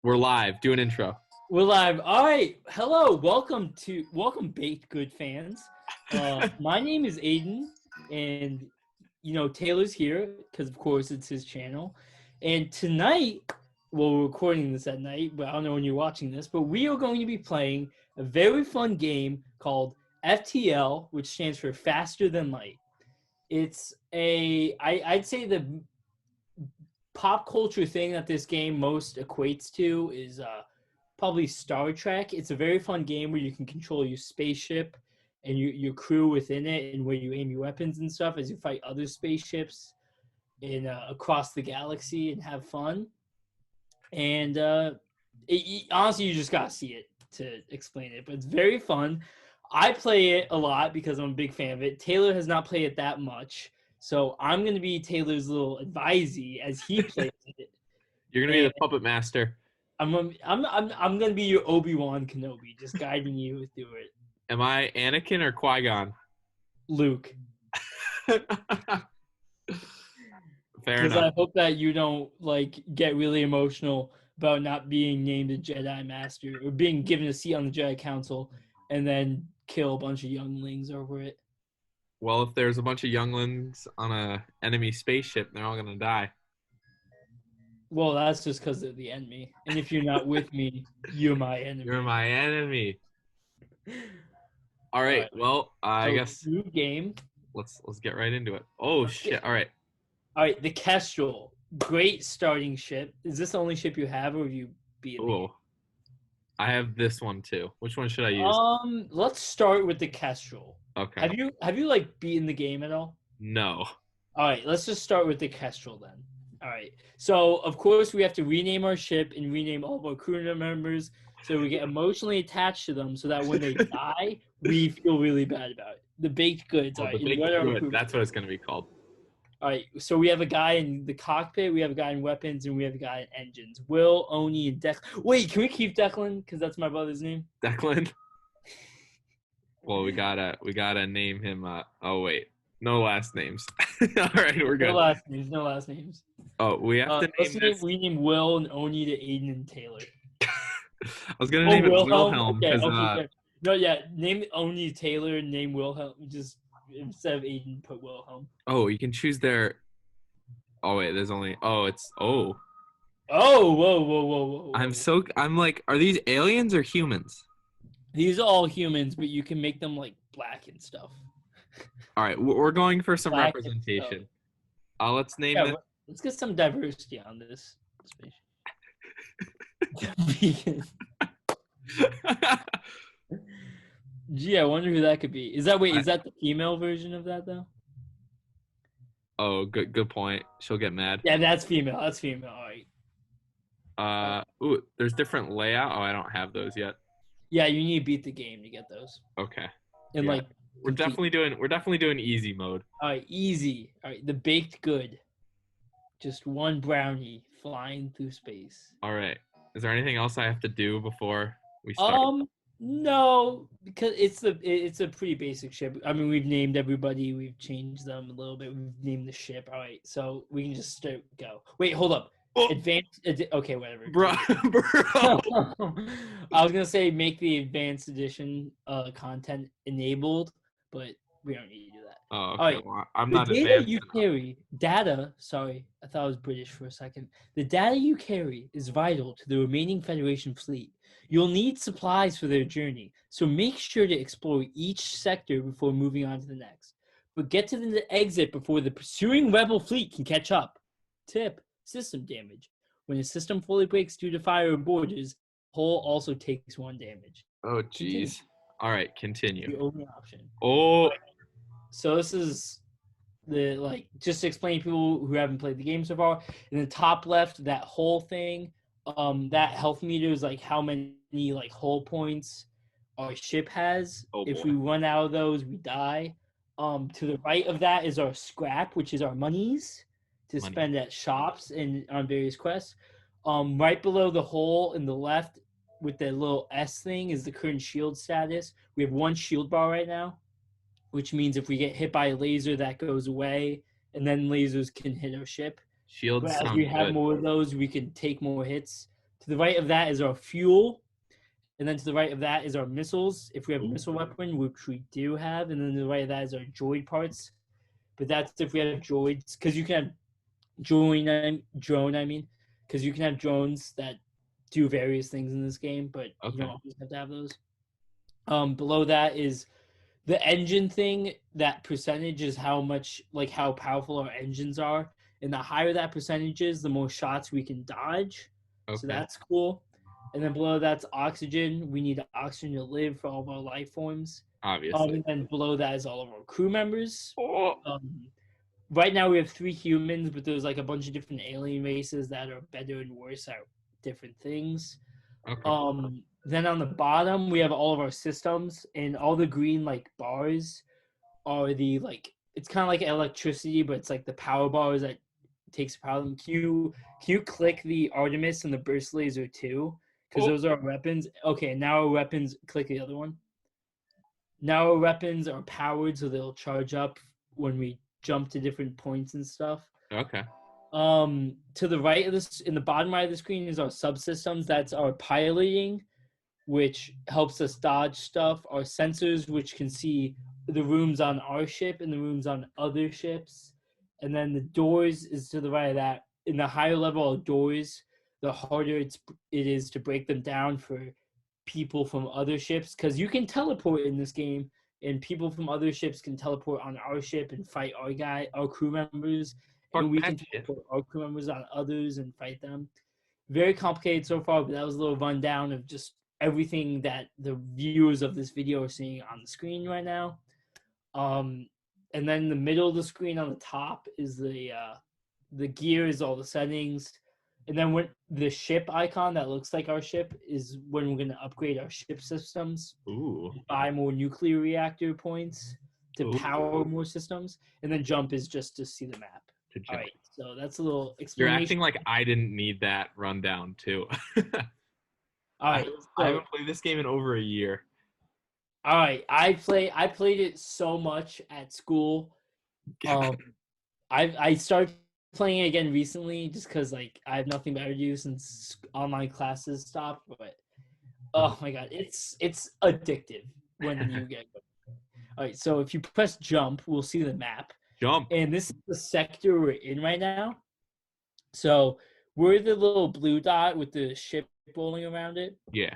We're live. Do an intro. We're live. All right. Hello. Welcome, Baked Good fans. My name is Aiden, and Taylor's here because, of course, it's his channel. And tonight, well, we're recording this at night, but I don't know when you're watching this. But we are going to be playing a very fun game called FTL, which stands for Faster Than Light. It's I'd say the pop culture thing that this game most equates to is probably Star Trek. It's a very fun game where you can control your spaceship and your crew within it, and where you aim your weapons and stuff as you fight other spaceships in across the galaxy and have fun. And honestly, you just gotta see it to explain it, but it's very fun. I play it a lot because I'm a big fan of it. Taylor has not played it that much, so I'm gonna be Taylor's little advisee as he plays it. You're gonna be the puppet master. I'm gonna be your Obi-Wan Kenobi, just guiding you through it. Am I Anakin or Qui-Gon? Luke. Fair enough. I hope that you don't get really emotional about not being named a Jedi Master or being given a seat on the Jedi Council and then kill a bunch of younglings over it. Well, if there's a bunch of younglings on a enemy spaceship, they're all gonna die. Well, that's just because they're the enemy. And if you're not with me, you're my enemy. You're my enemy. All right. Well, I guess new game. Let's get right into it. Oh shit! All right. All right. The Kestrel, great starting ship. Is this the only ship you have, or have you beat? Oh, I have this one too. Which one should I use? Let's start with the Kestrel. Okay. Have you beaten the game at all? No. All right. Let's just start with the Kestrel then. All right. So, of course, we have to rename our ship and rename all of our crew members so we get emotionally attached to them so that when they die, we feel really bad about it. The baked goods. Oh, all right. the baked good. That's what it's going to be called. All right. So, we have a guy in the cockpit, we have a guy in weapons, and we have a guy in engines. Will, Oni, and Declan. Wait, can we keep Declan? Because that's my brother's name. Declan? Well, we gotta name him. Oh, wait. No last names. All right, we're good. No last names. Oh, we have to name this. We name Will and Oni to Aiden and Taylor. I was gonna name it Willhelm. Okay. No, yeah. Name Oni Taylor and name Willhelm. Just instead of Aiden, put Willhelm. Oh, you can choose their. Oh wait, there's only. Oh, it's. Oh. Oh, whoa. I'm like, are these aliens or humans? These are all humans, but you can make them black and stuff. All right, we're going for some representation. Let's name it. Let's get some diversity on this spaceship. Gee, I wonder who that could be. Is that the female version of that though? Oh, good point. She'll get mad. Yeah, that's female. All right. Ooh, there's different layout. Oh, I don't have those yet. Yeah, you need to beat the game to get those. Okay. And yeah. We're definitely doing easy mode. All right, easy. All right, the baked good. Just one brownie flying through space. All right. Is there anything else I have to do before we start? No, because it's a pretty basic ship. I mean, we've named everybody. We've changed them a little bit. We've named the ship. All right, so we can just go. Wait, hold up. Oh. Okay, whatever. Bro. I was gonna say make the advanced edition content enabled, but we don't need to do that. Oh, okay. All right. Well, I'm not advanced. Data. Sorry, I thought it was British for a second. The data you carry is vital to the remaining Federation fleet. You'll need supplies for their journey, so make sure to explore each sector before moving on to the next. But get to the exit before the pursuing rebel fleet can catch up. Tip: system damage. When a system fully breaks due to fire or borders, hull also takes 1 damage. Oh, jeez. All right, continue. The only option. Oh. So this is the just to explain to people who haven't played the game so far. In the top left, that whole thing, that health meter is how many hull points our ship has. Oh, if we run out of those, we die. To the right of that is our scrap, which is our monies to spend at shops and on various quests. Right below the hole in the left with the little S thing is the current shield status. We have 1 shield bar right now, which means if we get hit by a laser, that goes away, and then lasers can hit our ship. Shields. But as we have more of those, we can take more hits. To the right of that is our fuel, and then to the right of that is our missiles, if we have a Ooh. missile weapon, which we do have, and then to the right of that is our droid parts. But that's if we have droids, because you can have drone. I mean, because you can have drones that do various things in this game, but you don't always have to have those. Below that is the engine thing. That percentage is how much, like how powerful our engines are, and the higher that percentage is, the more shots we can dodge. So Okay. that's cool. And then below that's oxygen. We need oxygen to live for all of our life forms. Obviously. And then below that is all of our crew members. Oh. Right now we have 3 humans, but there's like a bunch of different alien races that are better and worse at different things. Okay. Then on the bottom we have all of our systems, and all the green like bars are the like, it's kind of like electricity, but it's like the power bars that takes power. Can you click the Artemis and the burst laser too? Because Oh. those are our weapons. Okay, now our weapons. Click the other one. Now our weapons are powered, so they'll charge up when we jump to different points and stuff. Okay. To the right of this, in the bottom right of the screen, is our subsystems. That's our piloting, which helps us dodge stuff. Our sensors, which can see the rooms on our ship and the rooms on other ships. And then the doors is to the right of that. In the higher level of doors, the harder it is to break them down for people from other ships, because you can teleport in this game, and people from other ships can teleport on our ship and fight our crew members, and Fuck we that can shit. teleport our crew members on others and fight them. Very complicated so far, but that was a little rundown of just everything that the viewers of this video are seeing on the screen right now. And then in the middle of the screen on the top is the gears, all the settings. And then when the ship icon that looks like our ship is when we're going to upgrade our ship systems, Ooh. buy more nuclear reactor points to Ooh. power more systems. And then jump is just to see the map. To All jump. right, so that's a little You're explanation. acting like I didn't need that rundown too. All right, I haven't played this game in over a year. all right. I played it so much at school. I started playing it again recently just because like I have nothing better to do since online classes stopped. But oh my god, it's addictive when you get. All right, so if you press jump, we'll see the map, Jump. and this is the sector we're in right now. So we're the little blue dot with the ship rolling around it. Yeah.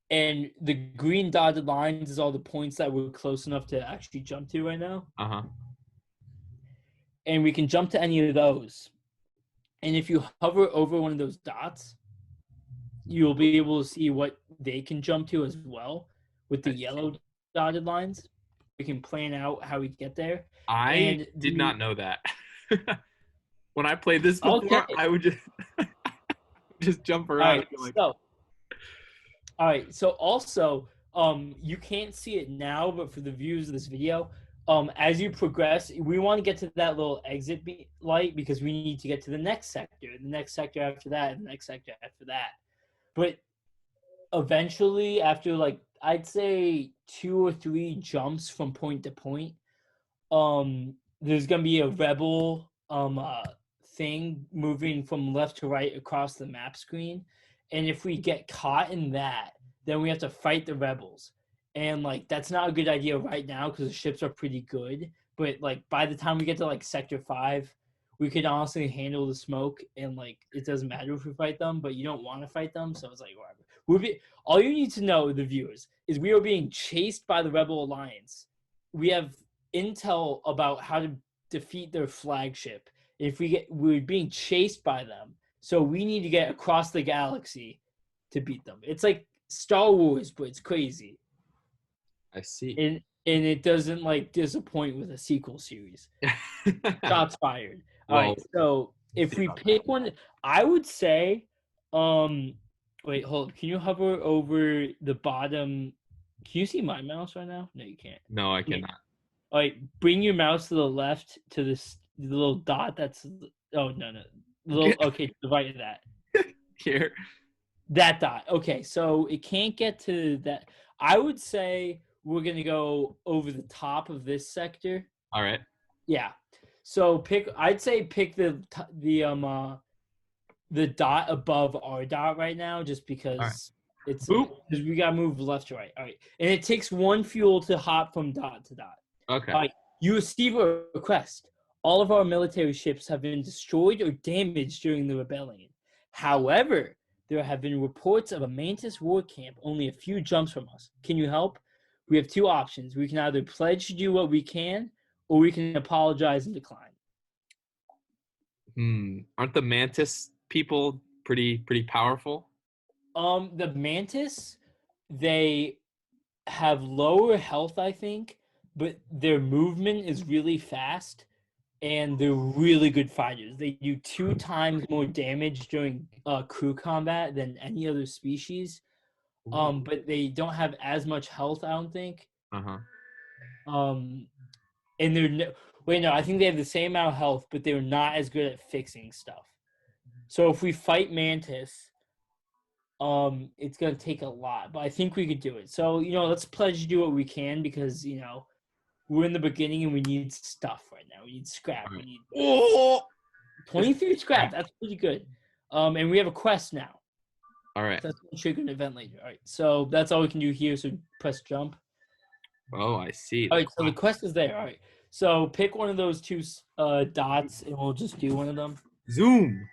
And the green dotted lines is all the points that we're close enough to actually jump to right now. Uh-huh. And we can jump to any of those. And if you hover over one of those dots, you'll be able to see what they can jump to as well with the yellow dotted lines. We can plan out how we get there. I did not know that. When I played this before, Okay. I would just jump around. All right, so also, you can't see it now, but for the views of this video, as you progress, we want to get to that little exit light because we need to get to the next sector after that, and the next sector after that. But eventually, after like I'd say 2 or 3 jumps from point to point, there's gonna be a rebel thing moving from left to right across the map screen, and if we get caught in that, then we have to fight the rebels. And like that's not a good idea right now because the ships are pretty good, but like by the time we get to like sector 5, we could honestly handle the smoke, and like it doesn't matter if we fight them, but you don't want to fight them, so it's like whatever. All you need to know, the viewers, is we are being chased by the Rebel Alliance. We have intel about how to defeat their flagship. We're being chased by them, so we need to get across the galaxy to beat them. It's like Star Wars, but it's crazy. I see. And it doesn't like disappoint with a sequel series. Shots fired. All right, so if we pick one, I would say, wait, hold. Can you hover over the bottom? Can you see my mouse right now? No, you can't. No, I cannot. All right, bring your mouse to the left to this little dot. That's okay, to the right of that. Here. That dot. Okay, so it can't get to that. I would say we're gonna go over the top of this sector. All right. Yeah. So I'd say pick the the dot above our dot right now, just All right. because Boop. because we gotta move left to right. All right, and it takes 1 fuel to hop from dot to dot. Okay. All right, you receive a request. All of our military ships have been destroyed or damaged during the rebellion. However, there have been reports of a Mantis war camp only a few jumps from us. Can you help? We have 2 options. We can either pledge to do what we can, or we can apologize and decline. Aren't the mantis people pretty powerful? The Mantis, they have lower health, I think, but their movement is really fast, and they're really good fighters. They do 2 times more damage during crew combat than any other species. But they don't have as much health, I don't think. Uh-huh. And wait, no, I think they have the same amount of health, but they're not as good at fixing stuff. So if we fight Mantis, it's gonna take a lot, but I think we could do it. So let's pledge to do what we can, because we're in the beginning and we need stuff right now. We need scrap. Right. We need 23 scrap. That's pretty good. And we have a quest now. All right. So that's gonna trigger an event later. All right. So that's all we can do here. So press jump. Oh, I see. All right. So the quest is there. All right. So pick one of those 2 dots, and we'll just do one of them. Zoom.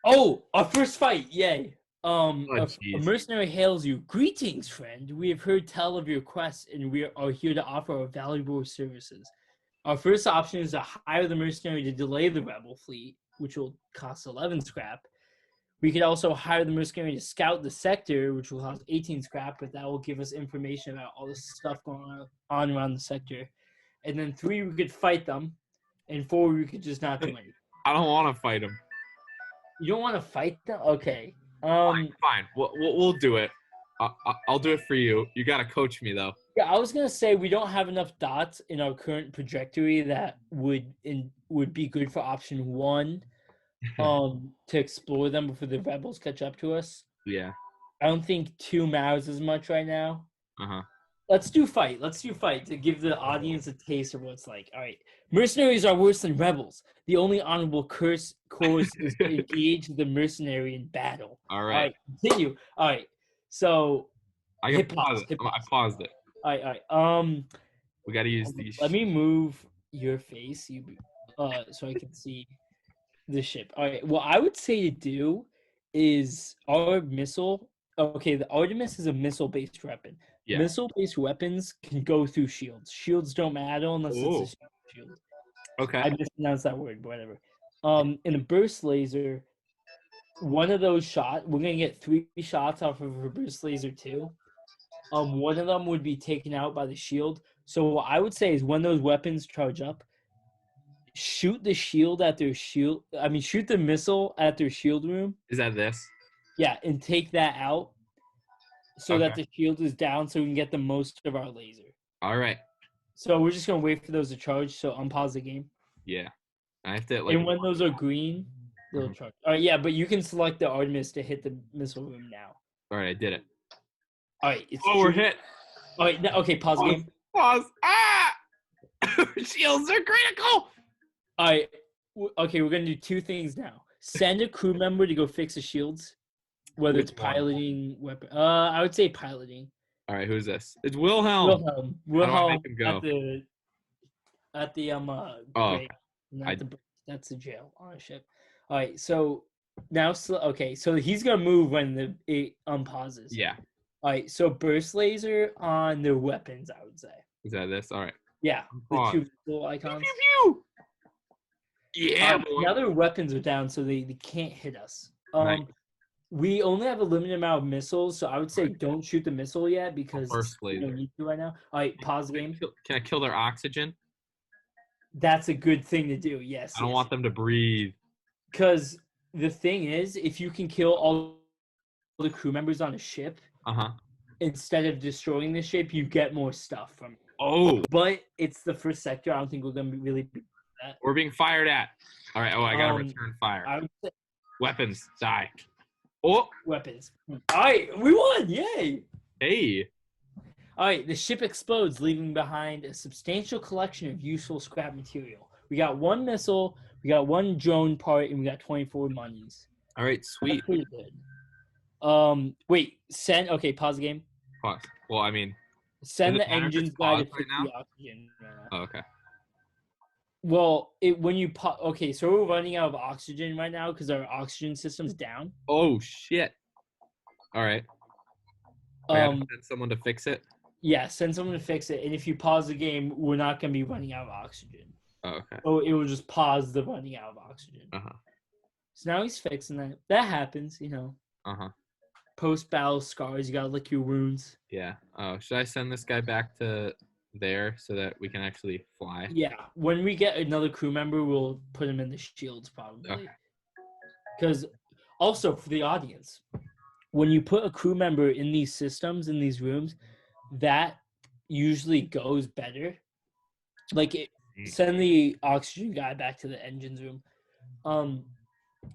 Oh, our first fight! Yay! A geez. mercenary hails you. Greetings, friend. We have heard tell of your quest, and we are here to offer our valuable services. Our first option is to hire the mercenary to delay the rebel fleet, which will cost 11 scrap. We could also hire the mercenary to scout the sector, which will cost 18 scrap, but that will give us information about all the stuff going on around the sector. And then 3, we could fight them, and 4, we could just not do anything. I don't want to fight them. You don't want to fight them? Okay. Fine. We'll do it. I'll do it for you. You gotta coach me though. Yeah, I was gonna say we don't have enough dots in our current trajectory that would be good for option 1, to explore them before the rebels catch up to us. Yeah. I don't think 2 matters as much right now. Uh-huh. Let's do fight to give the audience a taste of what it's like. All right. Mercenaries are worse than rebels. The only honorable course is to engage the mercenary in battle. All right. Continue. All right. So I can pause it. I paused it. All right. We gotta use these. Let me move your face, so I can see the ship. All right. What I would say to do is our missile. Okay, the Artemis is a missile-based weapon. Yeah. Missile-based weapons can go through shields. Shields don't matter unless it's a shield. Okay. I mispronounced that word, but whatever. In a burst laser, one of those shots, we're gonna get 3 shots off of a burst laser too. One of them would be taken out by the shield. So what I would say is when those weapons charge up, shoot the shield at their shield. I mean, shoot the missile at their shield room. Is that this? Yeah, and take that out so that the shield is down so we can get the most of our laser. All right. So we're just going to wait for those to charge, so unpause the game. Yeah. I have to, and when those are green, they'll charge. All right, yeah, but you can select the Artemis to hit the missile room now. All right, I did it. All right. We're hit. All right, okay, pause the game. Pause. Ah! Shields are critical! All right. Okay, we're going to do 2 things now. Send a crew member to go fix the shields. Whether it's piloting, weapon. I would say piloting. All right, who's this? It's Willhelm. Wilhelm at the break. That's the jail on a ship. All right, so now so he's gonna move when it unpauses. Yeah. All right, so burst laser on their weapons, I would say. Is that this? All right. Yeah, the 2 little icons. Pew, pew, pew. Yeah. Now their weapons are down, so they can't hit us. Right. We only have a limited amount of missiles, so I would say don't shoot the missile yet because we don't need to right now. All right, pause the game. Can I kill their oxygen? That's a good thing to do, yes. I don't want them to breathe. Because the thing is, if you can kill all the crew members on a ship, instead of destroying the ship, you get more stuff from it. Oh. But it's the first sector. I don't think we're going to really be that. We're being fired at. All right, I got to return fire. Weapons, die. Oh, weapons. All right, we won. Yay. Hey. All right, the ship explodes, leaving behind a substantial collection of useful scrap material. We got 1 missile, We got 1 drone part, and we got 24 monies. All right, That's sweet. pretty good. Wait, send. Okay, pause the game. Pause. Well, I mean, does Send it the matter if it's engines guy to paused right fix now? the oxygen right now. Oh, okay. Well, when you okay, so we're running out of oxygen right now because our oxygen system's down. Oh shit. All right. I gotta send someone to fix it. Yeah, send someone to fix it. And if you pause the game, we're not gonna be running out of oxygen. Oh, okay. So it will just pause the running out of oxygen. So now he's fixing that. That happens, you know. Post battle scars, you gotta lick your wounds. Yeah. Oh, should I send this guy back to there so that we can actually fly? Yeah. When we get another crew member, we'll put him in the shields probably. Because also for the audience, when you put a crew member in these systems, in these rooms, that usually goes better. Like send the oxygen guy back to the engines room.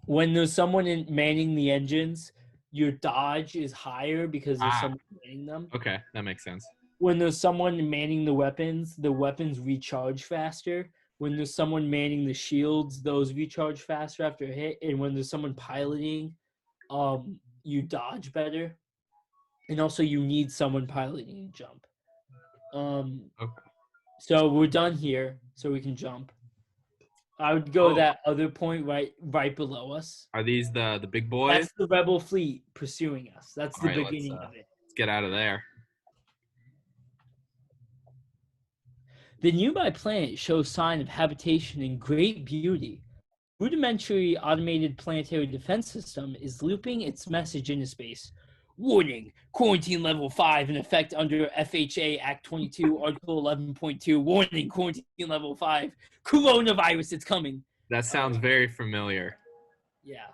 When there's someone manning the engines, your dodge is higher because there's someone manning them. Okay, that makes sense. When there's someone manning the weapons recharge faster. When there's someone manning the shields, those recharge faster after a hit. And when there's someone piloting, you dodge better. And also you need someone piloting to jump. Okay. So we're done here, so we can jump. I would go that other point right below us. Are these the big boys? That's the rebel fleet pursuing us. That's the beginning of it. Let's get out of there. The nearby planet shows sign of habitation and great beauty. Rudimentary automated planetary defense system is looping its message into space. Warning, quarantine level 5 in effect under FHA Act 22, Article 11.2. Warning, quarantine level 5. Coronavirus, it's coming. That sounds very familiar. Yeah.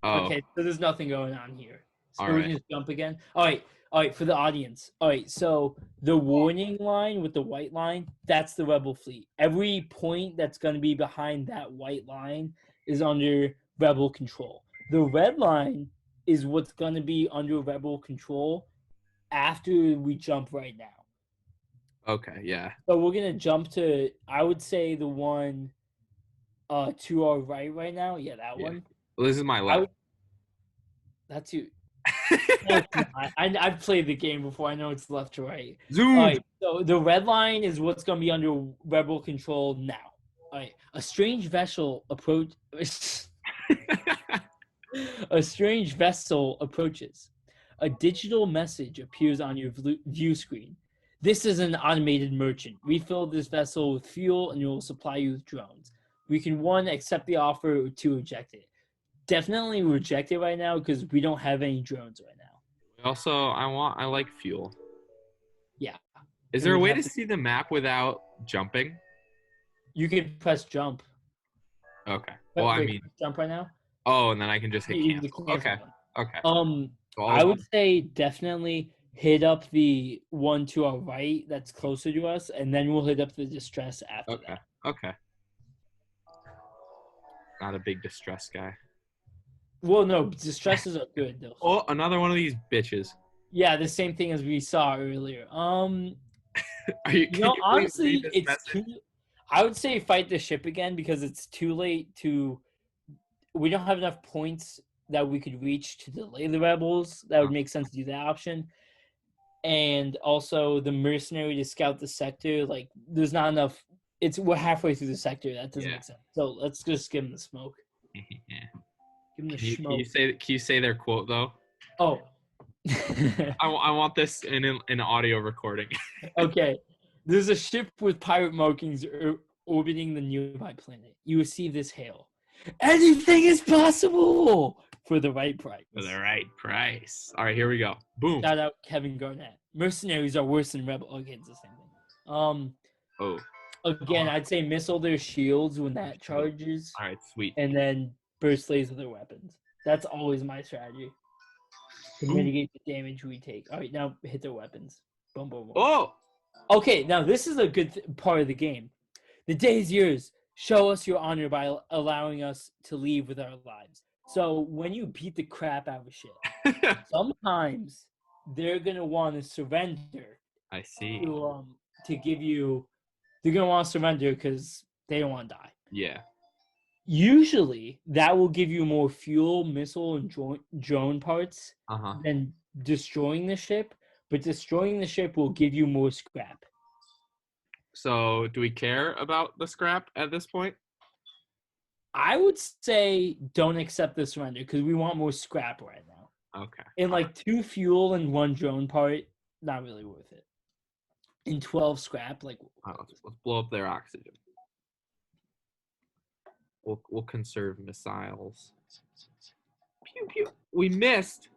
Oh. Okay, so there's nothing going on here. So All we right. can just jump again. All right, for the audience. All right, so the warning line with the white line, that's the rebel fleet. Every point that's going to be behind that white line is under rebel control. The red line is what's going to be under rebel control after we jump right now. Okay, yeah. So we're going to jump to, I would say, the one to our right now. Yeah, that one. Well, this is my left. That's you. No, I've played the game before. I know it's left to right. Zoom. All right, so the red line is what's going to be under rebel control now. All right, a strange vessel approaches. A digital message appears on your view screen. This is an automated merchant. Refill this vessel with fuel and it will supply you with drones. We can 1, accept the offer, or 2, reject it. Definitely reject it right now because we don't have any drones right now. Also, I like fuel. Yeah. Is there a way to see the map without jumping? You can press jump. Okay. Well, I mean, jump right now. Oh, and then I can just hit cancel. Okay. Okay. I would say definitely hit up the one to our right that's closer to us, and then we'll hit up the distress after that. Okay. Not a big distress guy. Well, no, distresses are good though. Oh, another one of these bitches. Yeah, the same thing as we saw earlier. Are you honestly, it's too. I would say fight the ship again because it's too late to. We don't have enough points that we could reach to delay the rebels. That would make sense to do that option. And also the mercenary to scout the sector. Like, there's not enough. We're halfway through the sector. That doesn't make sense. So let's just give them the smoke. Yeah. Give them the smoke. Can you say their quote though? Oh. I want this in an audio recording. Okay. There's a ship with pirate markings orbiting the nearby planet. You receive this hail. Anything is possible for the right price. For the right price. All right, here we go. Boom. Shout out Kevin Garnett. Mercenaries are worse than rebel. Okay, it's the same thing. Again, I'd say missile their shields when that charges. All right, sweet. And then burst laser their weapons. That's always my strategy. To mitigate the damage we take. All right, now hit their weapons. Boom, boom, boom. Oh! Okay, now this is a good part of the game. The day is yours. Show us your honor by allowing us to leave with our lives. So when you beat the crap out of shit, sometimes they're going to want to surrender. I see. To give you... They're going to want to surrender because they don't want to die. Yeah. Usually, that will give you more fuel, missile, and drone parts Uh-huh. than destroying the ship, but destroying the ship will give you more scrap. So, do we care about the scrap at this point? I would say don't accept the surrender because we want more scrap right now. Okay. And like 2 fuel and 1 drone part, not really worth it. And 12 scrap, like All right, let's blow up their oxygen. We'll conserve missiles. Pew pew. We missed.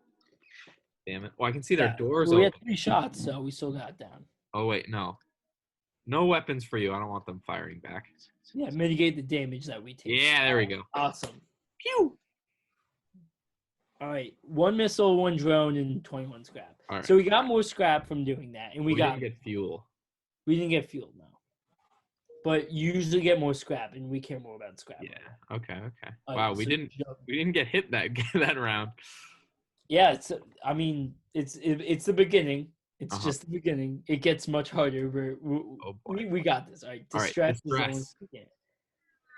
Damn it. Well, I can see their yeah. doors Well, we had open. 3 shots, so we still got down. Oh wait, no. No weapons for you. I don't want them firing back. Yeah, mitigate the damage that we take. Yeah, there we go. Awesome. Pew. All right, 1 missile, 1 drone, and 21 scrap. All right. So we got more scrap from doing that, and we didn't get fuel. We didn't get fuel, no. But you usually get more scrap, and we care more about scrap. Yeah. Okay. Okay. All Wow. right, We so didn't get hit that round. Yeah, it's the beginning. It's Uh-huh. just the beginning. It gets much harder. Oh boy. We got this. All right, All right, distress. distress.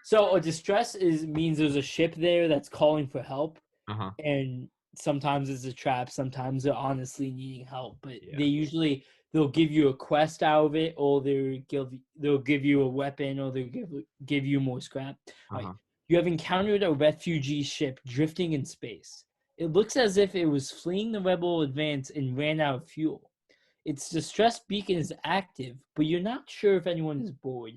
So a distress means there's a ship there that's calling for help, Uh-huh. and sometimes it's a trap. Sometimes they're honestly needing help, but Yeah. they'll give you a quest out of it, or they'll give you a weapon, or they'll give you more scrap. All Uh-huh. right. You have encountered a refugee ship drifting in space. It looks as if it was fleeing the rebel advance and ran out of fuel. Its distress beacon is active, but you're not sure if anyone is aboard,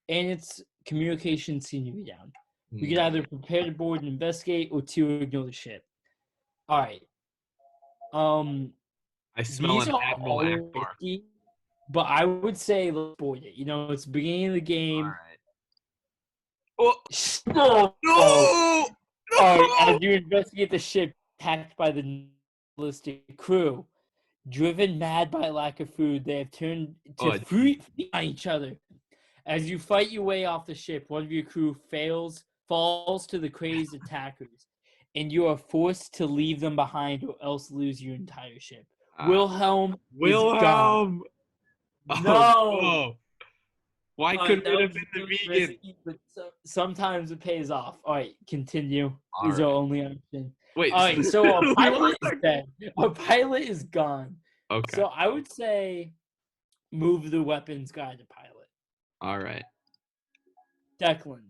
and its communications seem to be down. We could either prepare to board and investigate, or 2, ignore the ship. All right. I smell These an are Admiral all Akbar. risky, but I would say let's board it. It's the beginning of the game. All right. Oh, No! all right. No! As you investigate the ship attacked by the ballistic crew, driven mad by lack of food, they have turned to feed on each other. As you fight your way off the ship, one of your crew falls to the crazed attackers, and you are forced to leave them behind or else lose your entire ship. Willhelm is gone. Wilhelm! No! Oh, why All couldn't right, it that have was been the really vegan? risky, but sometimes it pays off. All right, continue. All Is our right. only option. Wait. All right, so our we pilot lost is dead. Our pilot is gone. Okay. So I would say move the weapons guy to pilot. All right. Declan.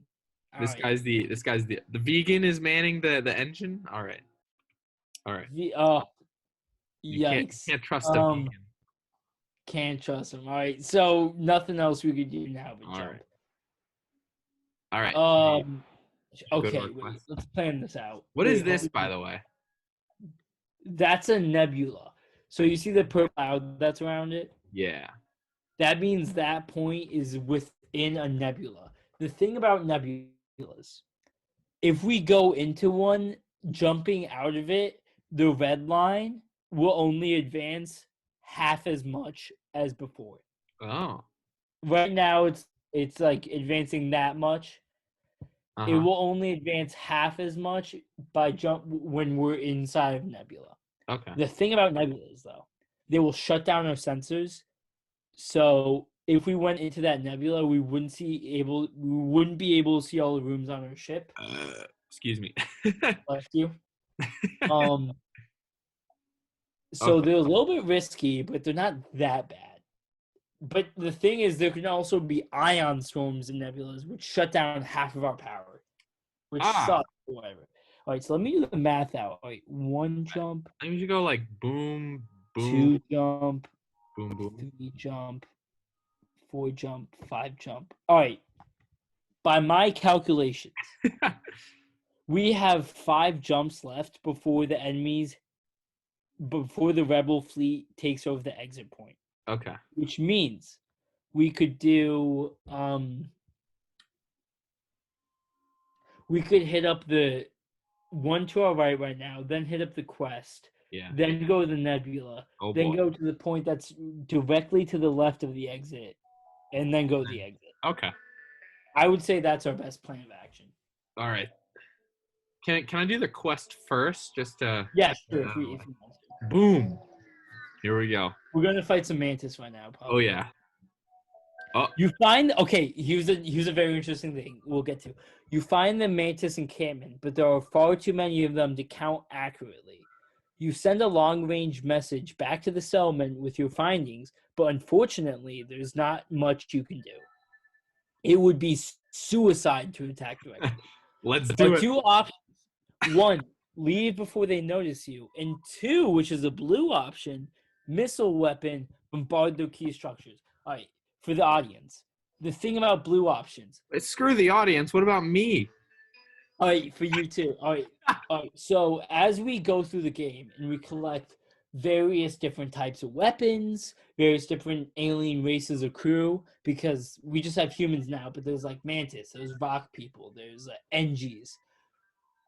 This guy's the vegan is manning the engine. All right. All right. You Yikes. can't trust a vegan. Can't trust him. All right. So nothing else we could do now but jump. All right. Okay, wait, let's plan this out. What is this, by the way? That's a nebula. So you see the purple cloud that's around it? Yeah. That means that point is within a nebula. The thing about nebulas, if we go into one, jumping out of it, the red line will only advance half as much as before. Oh. Right now it's like advancing that much. It will only advance half as much when we're inside of nebula. Okay. The thing about nebulas, though, they will shut down our sensors. So if we went into that nebula, we wouldn't be able to see all the rooms on our ship. Excuse me. Bless you. So they're a little bit risky, but they're not that bad. But the thing is, there can also be ion storms in nebulas, which shut down half of our power, which sucks. Whatever. All right, so let me do the math out. All right, 1 jump. I mean, you go like boom, boom. 2 jump. Boom, boom. 3 jump. 4 jump. 5 jump. All right. By my calculations, we have 5 jumps left before the rebel fleet takes over the exit point. Okay. Which means we could do we could hit up the one to our right now, then hit up the quest. Yeah. Then go to the nebula. Then go to the point that's directly to the left of the exit. And then go to the exit. Okay. I would say that's our best plan of action. All right. Can I do the quest first, just to? Yeah, sure. If you want to. Boom. Here we go. We're gonna fight some mantis right now. Probably. Oh yeah. Oh, You find here's a very interesting thing we'll get to. You find the mantis encampment, but there are far too many of them to count accurately. You send a long-range message back to the settlement with your findings, but unfortunately, there's not much you can do. It would be suicide to attack directly. let's There do are it. two options. One, leave before they notice you. And two, which is a blue option, missile weapon, bombard their key structures. All right, for the audience, the thing about blue options. Screw the audience. What about me? All right, for you too. All right. So as we go through the game and we collect various different types of weapons, various different alien races of crew, because we just have humans now, but there's like mantis, there's rock people, there's NGs.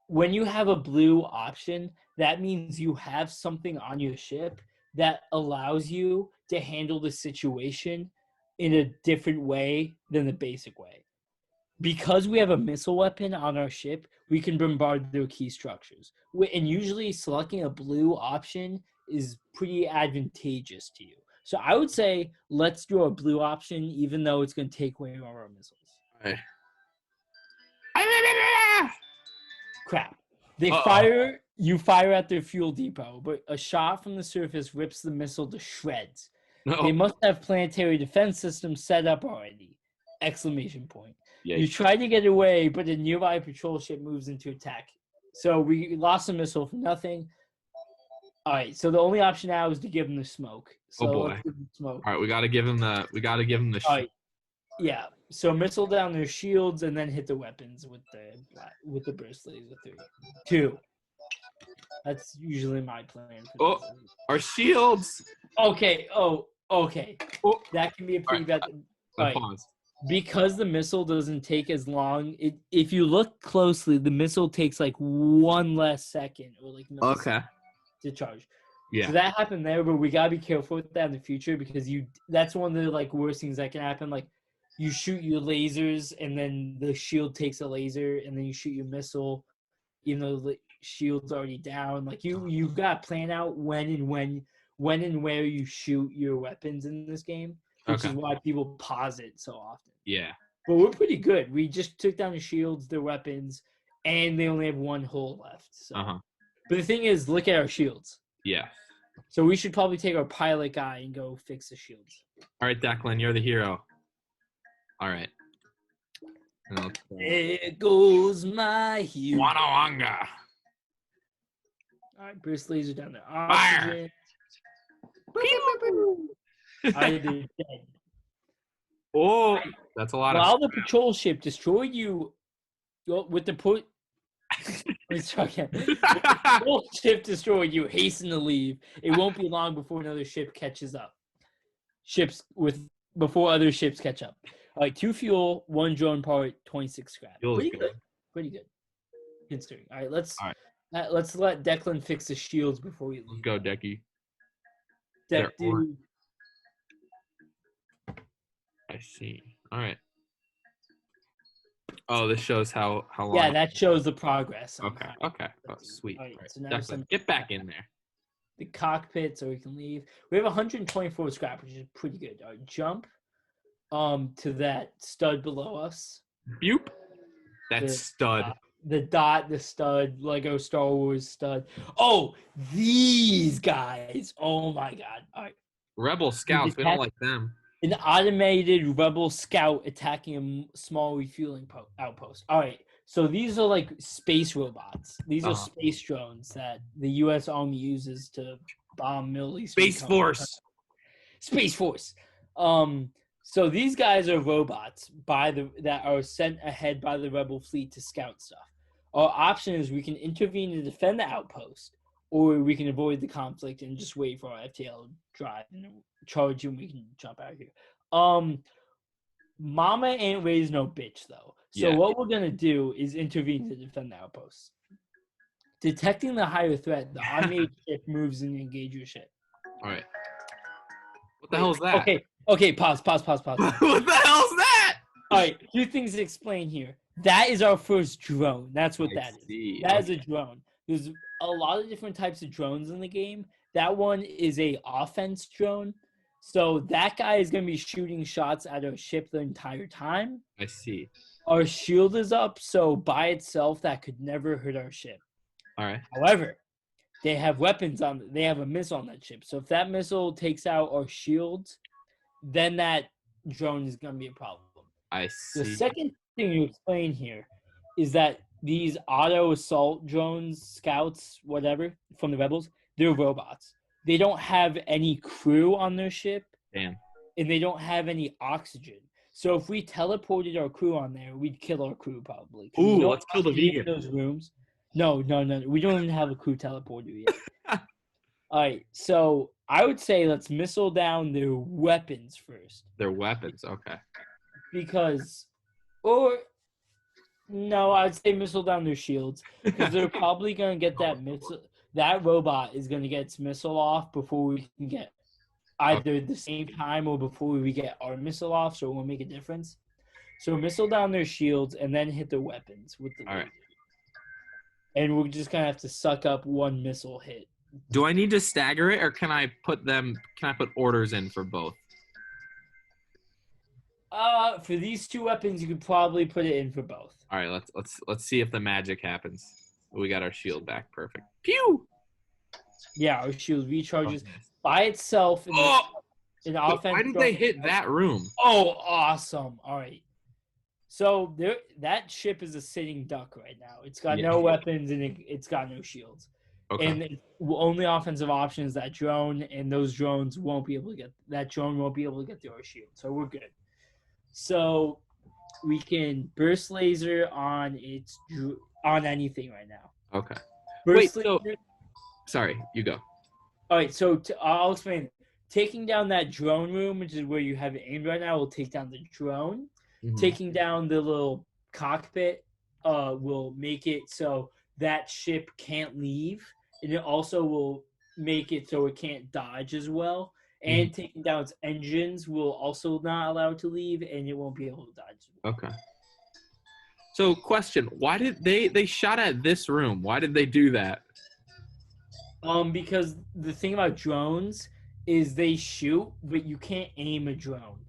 When you have a blue option, that means you have something on your ship that allows you to handle the situation in a different way than the basic way. Because we have a missile weapon on our ship, we can bombard their key structures. And usually selecting a blue option is pretty advantageous to you. So I would say let's do a blue option, even though it's going to take away all our missiles. All right. Crap. They Uh-oh. fire, you fire at their fuel depot, but a shot from the surface rips the missile to shreds. No. They must have planetary defense systems set up already! Exclamation point. Yeah. You try to get away, but a nearby patrol ship moves into attack. So we lost a missile for nothing. All right, so the only option now is to give them the smoke. So Oh boy. let's give them smoke. All right, we gotta give him the. All right. Yeah. So missile down their shields and then hit the weapons with the burst laser 3. 2. That's usually my plan. For this. Our shields. Okay. Oh, okay. Oh. That can be a pretty bad. All right. Pause. Because the missile doesn't take as long, if you look closely, the missile takes like 1 less second or like Okay. to charge. Yeah. So that happened there, but we gotta be careful with that in the future because that's one of the like worst things that can happen. Like you shoot your lasers and then the shield takes a laser and then you shoot your missile, even though the shield's already down. Like you gotta plan out when and where you shoot your weapons in this game, which is why people pause it so often. Yeah. But we're pretty good. We just took down the shields, their weapons, and they only have 1 hole left. So. But the thing is, look at our shields. Yeah. So we should probably take our pilot guy and go fix the shields. All right, Declan, you're the hero. All right. There goes my hero. Wanawanga. All right, burst laser down there. Fire. I did dead. Oh, that's a lot While of. the patrol ship destroyed you with the put. Let's try again. The patrol ship destroyed you. Hasten to leave. It won't be long before another ship catches up. Before other ships catch up. All right, 2 fuel, 1 drone part, 26 scrap. Pretty good. Pretty good. Considering. All right, let's let Declan fix the shields before we leave. Let's go, Decky. Deck dude. I see. All right. Oh, this shows how long. Yeah, that shows the progress. Okay. Oh, sweet. All right, All right. so now Declan, get back in there. The cockpit so we can leave. We have 124 scrap, which is pretty good. All right, jump to that stud below us. Boop. That's stud. The stud, Lego Star Wars stud. Oh, these guys. Oh my god. All right. Rebel scouts, we don't like them. An automated rebel scout attacking a small refueling outpost. All right. So these are like space robots. These are space drones that the U.S. Army uses to bomb Middle East. Space Force. Space Force. So these guys are robots that are sent ahead by the rebel fleet to scout stuff. Our option is we can intervene to defend the outpost, or we can avoid the conflict and just wait for our FTL to drive and charge and we can jump out of here. Mama ain't raised no bitch though. So what we're gonna do is intervene to defend the outpost. Detecting the higher threat, the automated ship moves and engage your ship. All right. What the hell is that? Okay, pause. What the hell is that? All right, 2 things to explain here. That is our first drone. That's what that is. That is a drone. There's a lot of different types of drones in the game. That one is a offense drone. So that guy is going to be shooting shots at our ship the entire time. I see. Our shield is up, so by itself, that could never hurt our ship. All right. However, they have weapons on. They have a missile on that ship. So if that missile takes out our shields, then that drone is going to be a problem. I The see. second thing you explain here is that these auto assault drones, scouts, whatever, from the rebels, they're robots. They don't have any crew on their ship, Damn. and they don't have any oxygen. So if we teleported our crew on there, we'd kill our crew probably. Ooh, let's kill the vegan. Those rooms. No. We don't even have a crew teleporter yet. All right, so I would say let's missile down their weapons first. Their weapons, okay. Because, or no, I'd say missile down their shields because they're probably gonna get that missile. That robot is gonna get its missile off before we can get either the same time or before we get our missile off, so it won't make a difference. So missile down their shields and then hit their weapons with the. All right. And we're just gonna have to suck up one missile hit. Do I need to stagger it, or can I put orders in for both? For these two weapons, you could probably put it in for both. All right, let's see if the magic happens. We got our shield back, perfect. Pew! Yeah, our shield recharges by itself. In offense. Why did they hit that room? Oh, awesome! All right. So that ship is a sitting duck right now. It's got no weapons and it's got no shields. Okay. And the only offensive option is that drone, and those drones won't be able to get that drone won't be able to get through our shield. So we're good. So we can burst laser on anything right now. Okay. Burst laser. Sorry, you go. All right. So I'll explain. Taking down that drone room, which is where you have it aimed right now, will take down the drone. Mm-hmm. Taking down the little cockpit will make it so that ship can't leave. And it also will make it so it can't dodge as well. And taking down its engines will also not allow it to leave, and it won't be able to dodge. Okay. So, question: why did they shot at this room? Why did they do that? Because the thing about drones is they shoot, but you can't aim a drone.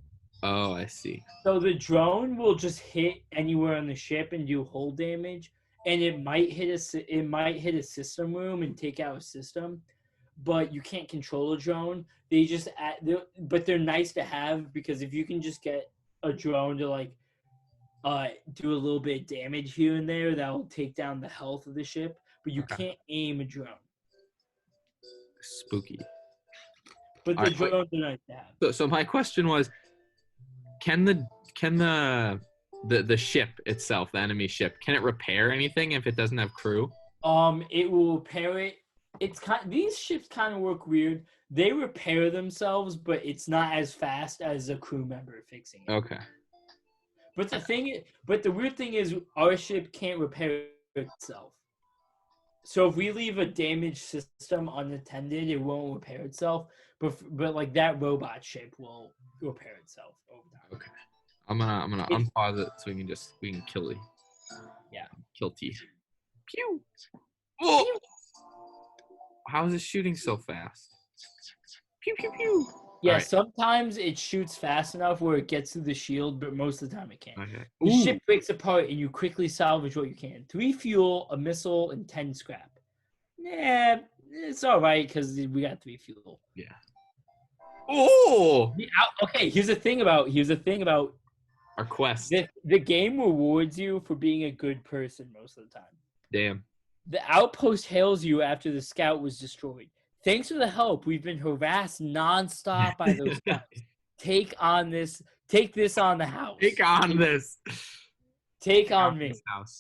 Oh, I see. So the drone will just hit anywhere on the ship and do hull damage, and it might hit a system room and take out a system, but you can't control a drone. But they're nice to have because if you can just get a drone to do a little bit of damage here and there, that will take down the health of the ship. But you can't aim a drone. Spooky. But the drones are nice to have. So my question was, can the ship itself, the enemy ship, can it repair anything if it doesn't have crew? It will repair it. These ships kind of work weird. They repair themselves, but it's not as fast as a crew member fixing it. Okay. But the weird thing is our ship can't repair itself. So if we leave a damaged system unattended, it won't repair itself. But like that robot ship will repair itself over time. Okay. I'm gonna unpause it so we can kill it. Yeah. Kill T. Pew. Oh. How is it shooting so fast? Pew pew pew. Yeah, right. Sometimes it shoots fast enough where it gets through the shield, but most of the time it can't. Okay. The ship breaks apart and you quickly salvage what you can. 3 fuel, a missile, and 10 scrap. Yeah, it's all right because we got 3 fuel. Yeah. Oh. Okay. Here's the thing about our quest. The game rewards you for being a good person most of the time. Damn. The outpost hails you after the scout was destroyed. Thanks for the help. We've been harassed nonstop by those scouts. Take this on the house. Take on this. Take on me.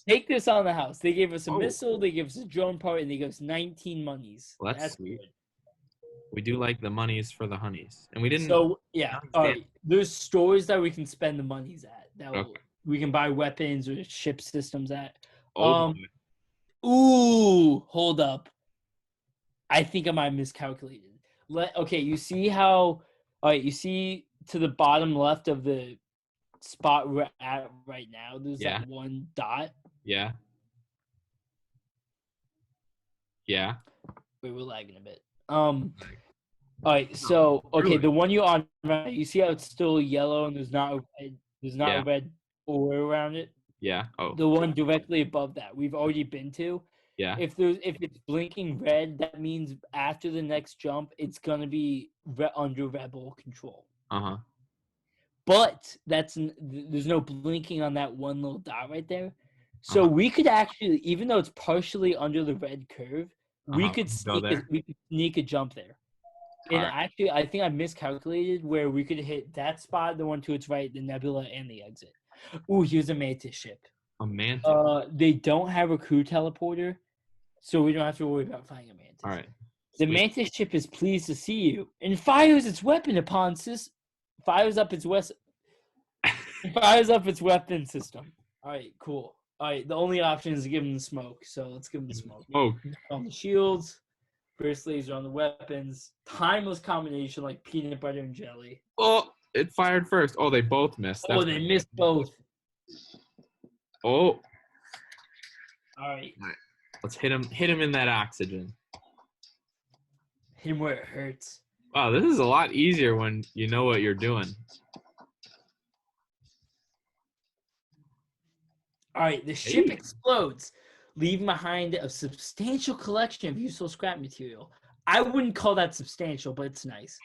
Take this on the house. They gave us a missile, they gave us a drone part, and they gave us 19 monies. Well, that's sweet. Good. We do like the monies for the honeys. And we didn't. So, yeah. All right. There's stores that we can spend the monies at. We can buy weapons or ship systems at. Ooh, hold up. I think I might have miscalculated. You see how... All right, you see to the bottom left of the spot we're at right now, there's that one dot? Yeah. Yeah. Wait, we're lagging a bit. All right, so okay, really? the one you on right, you see how it's still yellow and there's not a Yeah. red border around it. Yeah. Oh. The one directly above that we've already been to. Yeah. If it's blinking red, that means after the next jump, it's gonna be under rebel control. Uh-huh. But there's no blinking on that one little dot right there. So Uh-huh. we could actually, even though it's partially under the red curve, we Uh-huh. could Go there. sneak a jump there. All And right. actually, I think I miscalculated where we could hit that spot, the one to its right, the nebula, and the exit. Ooh, here's a mantis ship. A mantis. They don't have a crew teleporter, so we don't have to worry about finding a mantis. All right. The Sweet. mantis ship is pleased to see you and fires its weapon upon fires up its weapon system. All right, cool. All right, the only option is to give him the smoke, so let's give him the smoke. Smoke. On the shields, first laser on the weapons, timeless combination like peanut butter and jelly. Oh, it fired first. Oh, they both missed. Oh, they missed both. Oh. All right. Let's hit him in that oxygen. Hit him where it hurts. Wow, this is a lot easier when you know what you're doing. All right, the ship explodes, leaving behind a substantial collection of useful scrap material. I wouldn't call that substantial, but it's nice.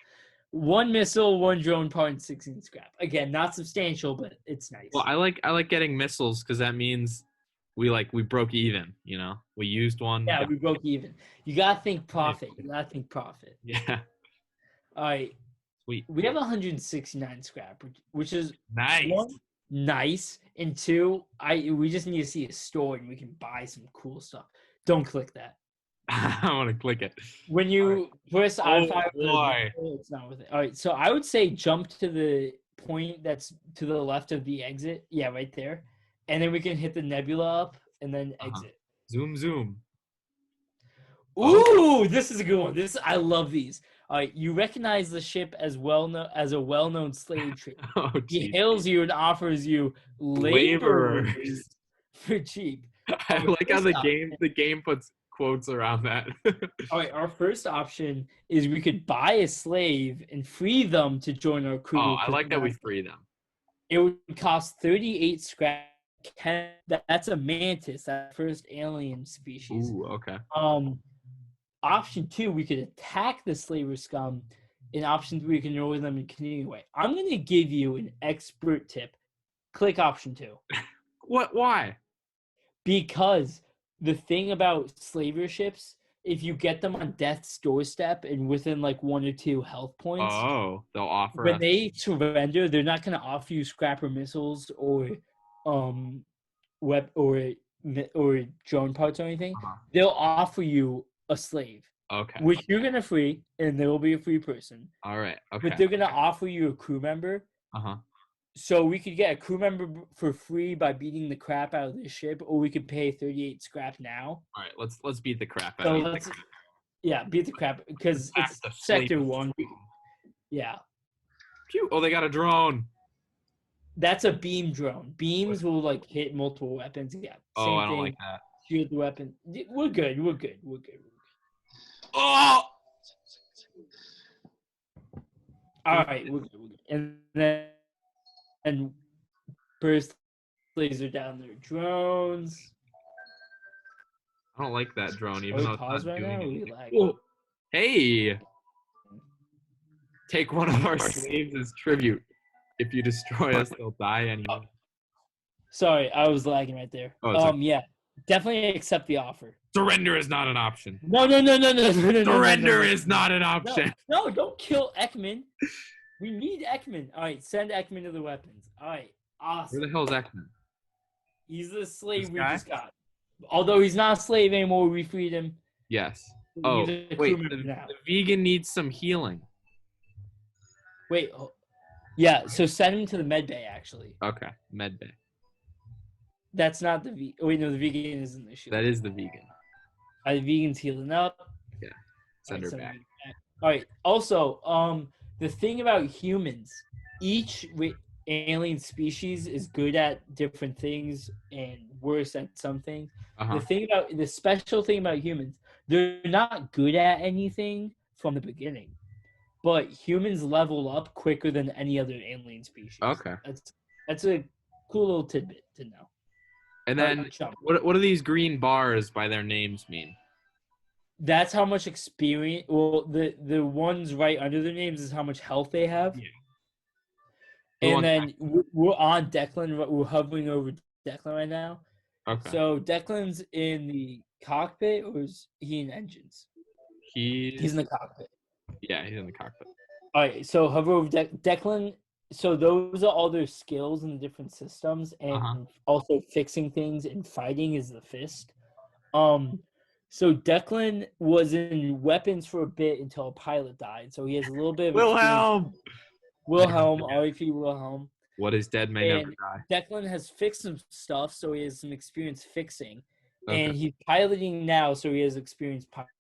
1 missile, 1 drone part, and 16 scrap. Again, not substantial, but it's nice. Well, I like getting missiles because that means we broke even. You know, we used one. Yeah, we broke even. You gotta think profit. Yeah. All right. Sweet. We have 169 scrap, which is Nice. one, nice, and two, we just need to see a store and we can buy some cool stuff. Don't click that. I want to click it. When you press I5, boy. it's not with it. All right, so I would say jump to the point that's to the left of the exit. Yeah, right there. And then we can hit the nebula up and then exit. Zoom. Ooh, this is a good one. I love these. All right, you recognize the ship as a well-known slave trade. Oh, He hails you and offers you laborers for cheap. I like how the game puts quotes around that. All right, our first option is we could buy a slave and free them to join our crew. Oh, I like that we free them. It would cost 38 scrap. That's a mantis, that first alien species. Ooh, okay. Option 2, we could attack the slaver scum. In option 3, we can lure them and continue away. I'm going to give you an expert tip. Click option 2. What? Why? Because the thing about slaver ships, if you get them on death's doorstep and within like 1 or 2 health points, they'll offer when us. they surrender, they're not going to offer you scrapper missiles or or drone parts or anything. They'll offer you a slave. Okay. Which you're gonna free, and there will be a free person. All right. Okay. But they're gonna offer you a crew member. So we could get a crew member for free by beating the crap out of the ship, or we could pay 38 scrap now. All right. Let's beat the crap out of it. Yeah, beat the crap because it's sector 1. Yeah. Phew. Oh, they got a drone. That's a beam drone. Beams will like hit multiple weapons. Yeah. Oh, I don't like that. Shoot the weapon. We're good. Oh! All right, we're good. And then burst laser down their drones. I don't like that drone, even though it's not doing anything. Oh. Hey! Take one of our slaves as tribute. If you destroy us, they'll die anyway. Sorry, I was lagging right there. Yeah. Definitely accept the offer. Surrender is not an option. No. Surrender is not an option. No, don't kill Ekman. We need Ekman. All right, send Ekman to the weapons. All right, awesome. Where the hell is Ekman? He's the slave we just got. Although he's not a slave anymore, we freed him. Yes. Oh, wait, the vegan needs some healing. Wait, yeah, so send him to the med bay, actually. Okay, med bay. That's not the vegan. Wait, no, the vegan isn't the issue. That is the vegan. The vegan's healing up. Yeah, send her back. All right, also, the thing about humans, each alien species is good at different things and worse at some things. The special thing about humans, they're not good at anything from the beginning. but humans level up quicker than any other alien species. Okay. That's a cool little tidbit to know. And All then right, jump. what do these green bars by their names mean? That's how much experience. Well, the ones right under their names is how much health they have. Yeah. And then we're on Declan. We're hovering over Declan right now. Okay. So Declan's in the cockpit, or is he in engines? He's in the cockpit. Yeah, he's in the cockpit. All right. So hover over Declan. So those are all their skills in the different systems, and also fixing things and fighting is the fist. So Declan was in weapons for a bit until a pilot died. So he has a little bit of Wilhelm. Wilhelm, R.I.P. Wilhelm. What is dead may never die. Declan has fixed some stuff, so he has some experience fixing. Okay. And he's piloting now, so he has experience piloting.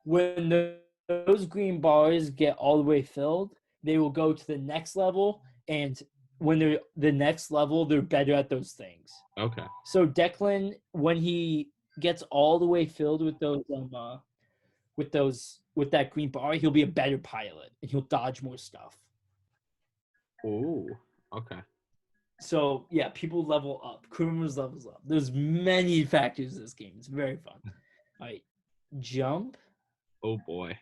When those green bars get all the way filled, they will go to the next level, and when they're the next level, they're better at those things. Okay. So Declan, when he gets all the way filled with that green bar, he'll be a better pilot, and he'll dodge more stuff. Oh, okay. So yeah, people level up. Crew members levels up. There's many factors in this game. It's very fun. All right, jump. Oh boy.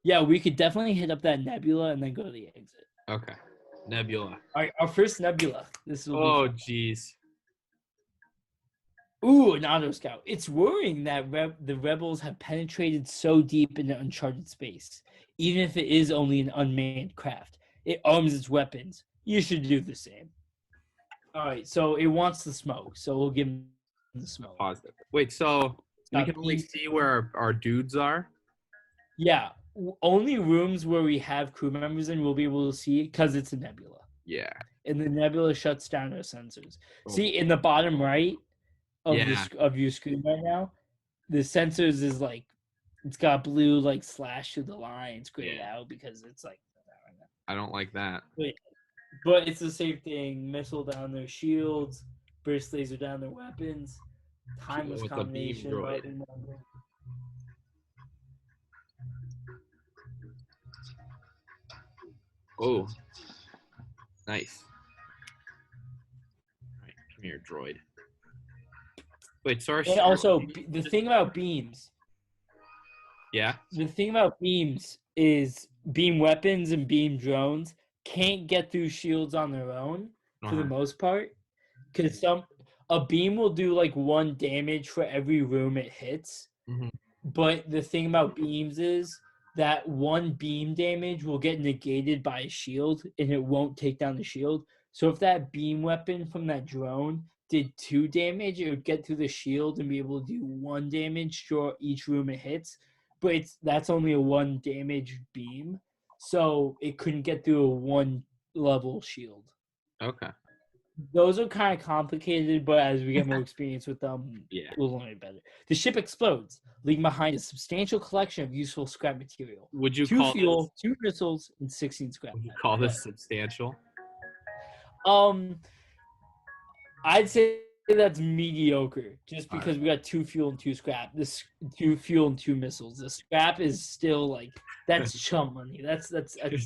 Yeah, we could definitely hit up that nebula and then go to the exit. Okay. Nebula. All right, our first nebula. This will Oh jeez. Ooh, an auto scout. It's worrying that the rebels have penetrated so deep into uncharted space. Even if it is only an unmanned craft, it arms its weapons. You should do the same. All right, so it wants the smoke, so we'll give him the smoke. Positive. Wait, so we can only see where our dudes are? Yeah, only rooms where we have crew members in we'll be able to see because it's a nebula. Yeah. And the nebula shuts down our sensors. Oh. See, in the bottom right of your screen right now, the sensors is like, it's got blue like slash through the lines grayed out because it's like right now. I don't like that. But it's the same thing. Missile down their shields, burst laser down their weapons, timeless combination. Oh, nice. All right, come here, droid. Wait, sorry. And also, the thing about beams. Yeah. The thing about beams is beam weapons and beam drones can't get through shields on their own for the most part, because a beam will do like 1 damage for every room it hits. Mm-hmm. But the thing about beams is that 1 beam damage will get negated by a shield and it won't take down the shield. So if that beam weapon from that drone did 2 damage, it would get through the shield and be able to do 1 damage for each room it hits. But that's only a 1 damage beam, so it couldn't get through a 1 level shield. Okay. Those are kind of complicated, but as we get more experience with them, we'll learn it better. The ship explodes, leaving behind a substantial collection of useful scrap material. Would you 2 call fuel, 2 missiles, and 16 scrap. Would you call this substantial? I'd say that's mediocre, just because we got 2 fuel and 2 scrap. This 2 fuel and 2 missiles. The scrap is still like that's chump money. That's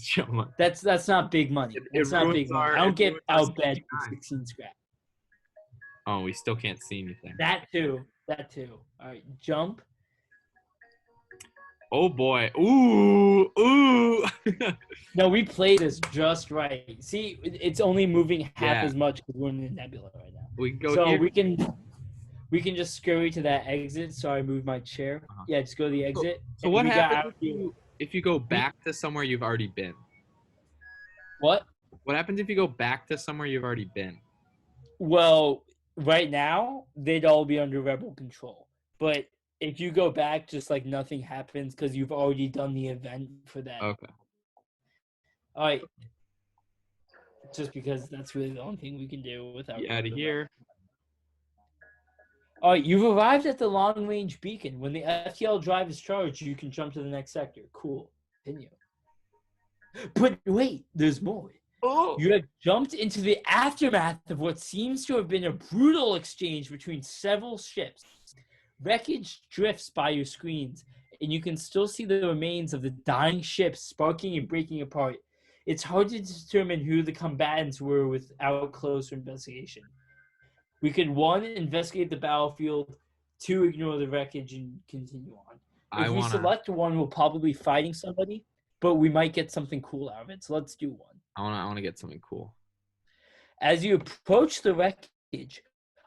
chump money. That's not big money. It's not big money. I don't get out bed for 16 scrap. Oh, we still can't see anything. That too. All right, jump. Oh boy. Ooh. No, we played this just right. See, it's only moving half as much because we're in the nebula right now. We can go so here. we can just scurry to that exit. So I moved my chair. Yeah, just go to the exit. So what happens if you go back to somewhere you've already been? What? What happens if you go back to somewhere you've already been? Well, right now, they'd all be under rebel control. But if you go back, just like nothing happens because you've already done the event for that. Okay. All right. Just because that's really the only thing we can do without. Get out of here. All right, you've arrived at the long-range beacon. When the FTL drive is charged, you can jump to the next sector. Cool. Continue. But wait, there's more. Oh. You have jumped into the aftermath of what seems to have been a brutal exchange between several ships. Wreckage drifts by your screens, and you can still see the remains of the dying ship sparking and breaking apart. It's hard to determine who the combatants were without closer investigation. We could 1, investigate the battlefield, 2, ignore the wreckage and continue on. I If we wanna select 1, we'll probably be fighting somebody, but we might get something cool out of it. So let's do 1. I wanna get something cool. As you approach the wreckage,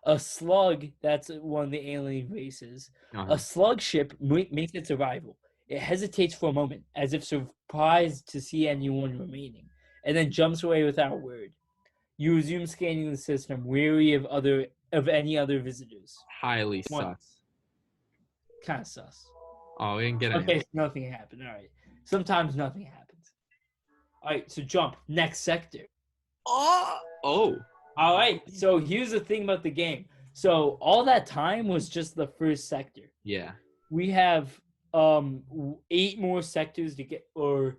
a slug, that's one of the alien races, Uh-huh. a slug ship makes its arrival. It hesitates for a moment, as if surprised to see anyone remaining, and then jumps away without a word. You resume scanning the system, weary of any other visitors. Highly One. sus. Kind of sus. Oh, we didn't get it. Okay, so nothing happened. All right. Sometimes nothing happens. All right, so jump. Next sector. Oh. All right, so here's the thing about the game. So all that time was just the first sector. Yeah. We have 8 more sectors to get, or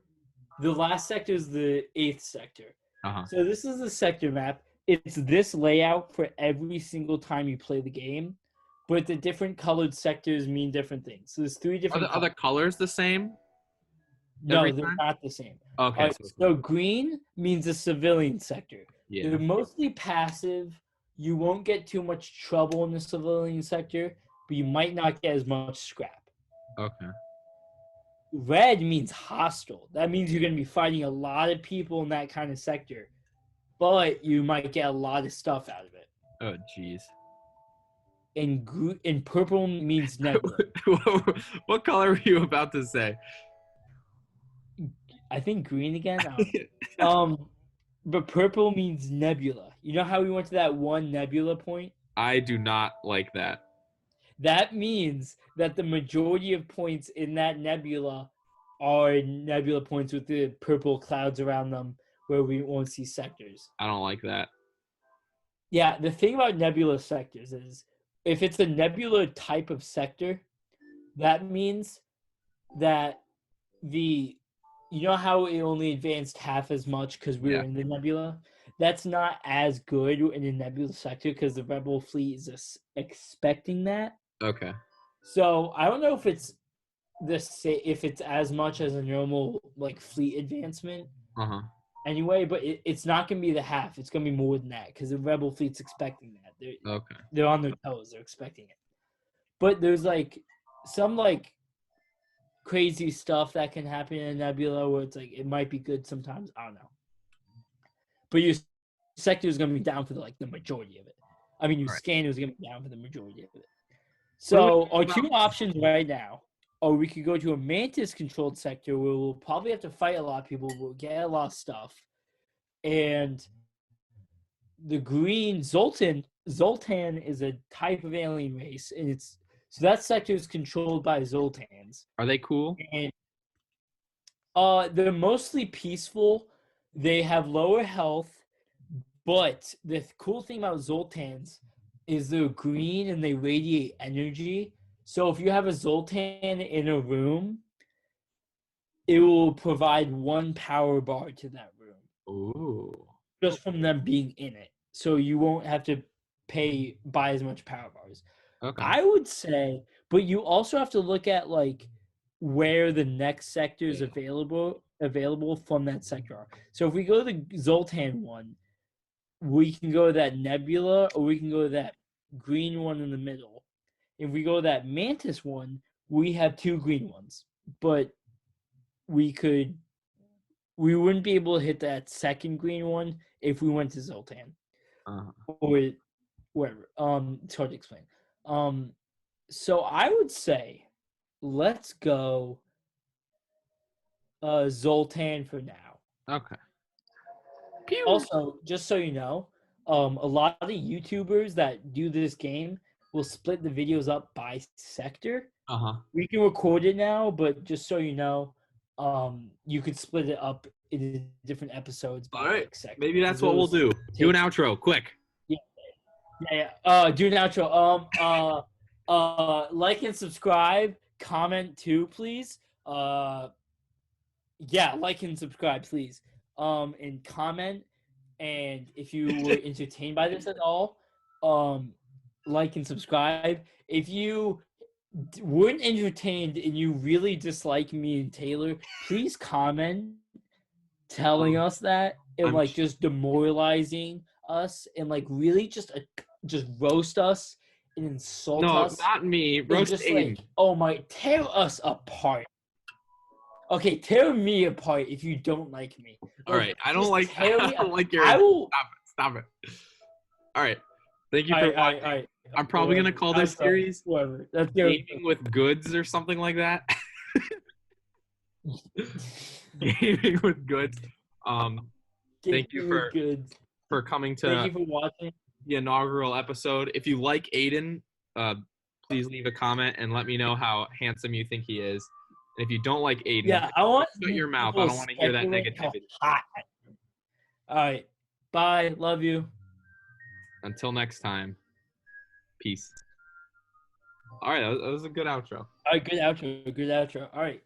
the last sector is the 8th sector. Uh-huh. So this is the sector map. It's this layout for every single time you play the game, but the different colored sectors mean different things. So there's 3 different Are the colors the same? No, every they're time? not the same. Okay. So green means a civilian sector. Yeah. They're mostly passive. You won't get too much trouble in the civilian sector, but you might not get as much scrap. Okay. Red means hostile. That means you're going to be fighting a lot of people in that kind of sector, but you might get a lot of stuff out of it. Oh, jeez. And purple means nebula. What color were you about to say? I think green again. But purple means nebula. You know how we went to that one nebula point? I do not like that. That means that the majority of points in that nebula are nebula points with the purple clouds around them where we won't see sectors. I don't like that. Yeah, the thing about nebula sectors is if it's a nebula type of sector, that means that you know how it only advanced half as much because we were in the nebula? That's not as good in a nebula sector because the rebel fleet is expecting that. Okay. So I don't know if it's as much as a normal like fleet advancement. Uh-huh. Anyway, but it's not gonna be the half. It's gonna be more than that because the rebel fleet's expecting that. They're on their toes. They're expecting it. But there's like some like crazy stuff that can happen in a nebula where it's like it might be good sometimes. I don't know. But your sector is gonna be down for the majority of it. I mean, your scanner is gonna be down for the majority of it. So our 2 options right now, or we could go to a mantis-controlled sector where we'll probably have to fight a lot of people. We'll get a lot of stuff, and the green Zoltan is a type of alien race, and so that sector is controlled by Zoltans. Are they cool? And they're mostly peaceful. They have lower health, but the cool thing about Zoltans is they're green and they radiate energy. So if you have a Zoltan in a room, it will provide 1 power bar to that room. Ooh. Just from them being in it. So you won't have to buy as much power bars. Okay. I would say, but you also have to look at like where the next sector is available from that sector are. So if we go to the Zoltan one, we can go to that nebula or we can go to that green one in the middle. If we go to that mantis one, we have 2 green ones, but we wouldn't be able to hit that second green one if we went to Zoltan or wherever. It's hard to explain. So I would say let's go Zoltan for now. Okay. Pew. Also, just so you know, a lot of the YouTubers that do this game will split the videos up by sector. We can record it now, but just so you know, you could split it up into different episodes by like sector. Maybe that's what we'll do. Do an outro, quick. Yeah. Do an outro. Like and subscribe. Comment too, please. Yeah, like and subscribe, please. And comment. And if you were entertained by this at all, like and subscribe. If you weren't entertained and you really dislike me and Taylor, please comment telling us that and I'm like just demoralizing us and like really just roast us and insult No, us not me. and Roast just Aiden. like, oh my, tear us apart. Okay, tear me apart if you don't like me. All right, I don't just like. tear I me don't apart. like your. I will. Stop it. All right. Thank you All for right, all watching. right, all right. I'm probably gonna call this series Whatever. That's your. "Gaming with Goods" or something like that. Gaming with Goods. Thank you for good. coming Thank to you for watching. the inaugural episode. If you like Aiden, please leave a comment and let me know how handsome you think he is. And if you don't like Aiden, Yeah, I want shut your mouth. people I don't want to hear that speculate how negativity. hot. All right. Bye. Love you. Until next time, peace. All right, that was a good outro. All right. Good outro. Good outro. All right.